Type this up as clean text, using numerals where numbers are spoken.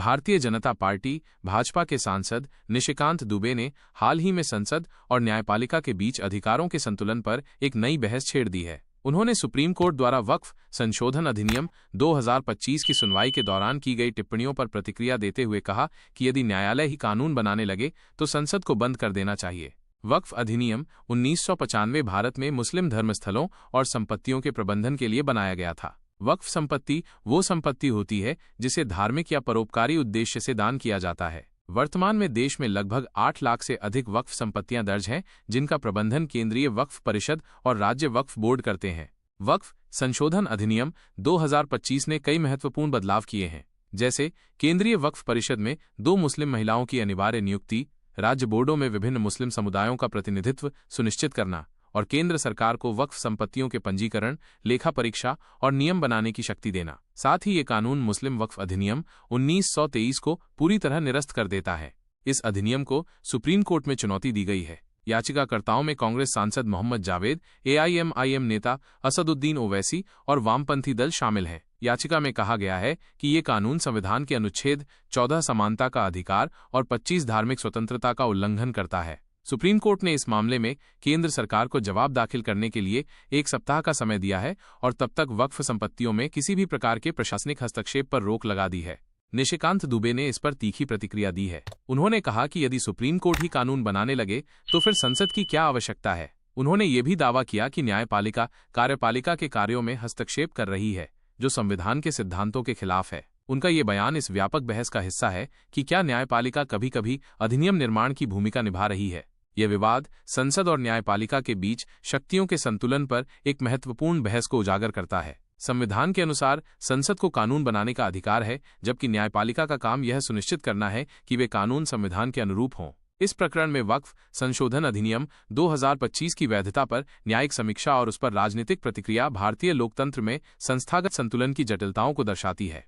Bharatiya Janata party Bhajpa के सांसद निशिकांत दुबे ने हाल ही में संसद और न्यायपालिका के बीच अधिकारों के संतुलन पर एक नई बहस छेड़ दी है। उन्होंने सुप्रीम कोर्ट द्वारा वक्फ संशोधन अधिनियम 2025 की सुनवाई के दौरान की गई टिप्पणियों पर प्रतिक्रिया देते हुए कहा कि यदि न्यायालय ही कानून बनाने लगे तो संसद को बंद कर देना चाहिए। वक्फ अधिनियम 1995 भारत में मुस्लिम धर्मस्थलों और संपत्तियों के प्रबंधन के लिए बनाया गया था। वक्फ संपत्ति वो संपत्ति होती है जिसे धार्मिक या परोपकारी उद्देश्य से दान किया जाता है। वर्तमान में देश में लगभग 8 लाख से अधिक वक्फ संपत्तियां दर्ज हैं, जिनका प्रबंधन केंद्रीय वक्फ परिषद और राज्य वक्फ बोर्ड करते हैं। वक्फ संशोधन अधिनियम 2025 ने कई महत्वपूर्ण बदलाव किए हैं, जैसे केंद्रीय वक्फ परिषद में 2 मुस्लिम महिलाओं की अनिवार्य नियुक्ति, राज्य बोर्डों में विभिन्न मुस्लिम समुदायों का प्रतिनिधित्व सुनिश्चित करना और केंद्र सरकार को वक्फ संपत्तियों के पंजीकरण, लेखा परीक्षा और नियम बनाने की शक्ति देना। साथ ही ये कानून मुस्लिम वक्फ अधिनियम 1923 को पूरी तरह निरस्त कर देता है। इस अधिनियम को सुप्रीम कोर्ट में चुनौती दी गई है। याचिकाकर्ताओं में कांग्रेस सांसद मोहम्मद जावेद, AIMIM नेता असदुद्दीन ओवैसी और वामपंथी दल शामिल हैं। याचिका में कहा गया है कि ये कानून संविधान के अनुच्छेद 14 समानता का अधिकार और 25 धार्मिक स्वतंत्रता का उल्लंघन करता है। सुप्रीम कोर्ट ने इस मामले में केंद्र सरकार को जवाब दाखिल करने के लिए 1 सप्ताह का समय दिया है और तब तक वक्फ संपत्तियों में किसी भी प्रकार के प्रशासनिक हस्तक्षेप पर रोक लगा दी है। निशिकांत दुबे ने इस पर तीखी प्रतिक्रिया दी है। उन्होंने कहा कि यदि सुप्रीम कोर्ट ही कानून बनाने लगे तो फिर संसद की क्या आवश्यकता है। उन्होंने ये भी दावा किया कि न्यायपालिका कार्यपालिका के कार्यों में हस्तक्षेप कर रही है, जो संविधान के सिद्धांतों के खिलाफ है। उनका ये बयान इस व्यापक बहस का हिस्सा है कि क्या न्यायपालिका कभी-कभी अधिनियम निर्माण की भूमिका निभा रही है। यह विवाद संसद और न्यायपालिका के बीच शक्तियों के संतुलन पर एक महत्वपूर्ण बहस को उजागर करता है। संविधान के अनुसार संसद को कानून बनाने का अधिकार है, जबकि न्यायपालिका का काम यह सुनिश्चित करना है कि वे कानून संविधान के अनुरूप हों। इस प्रकरण में वक्फ संशोधन अधिनियम 2025 की वैधता पर न्यायिक समीक्षा और उस पर राजनीतिक प्रतिक्रिया भारतीय लोकतंत्र में संस्थागत संतुलन की जटिलताओं को दर्शाती है।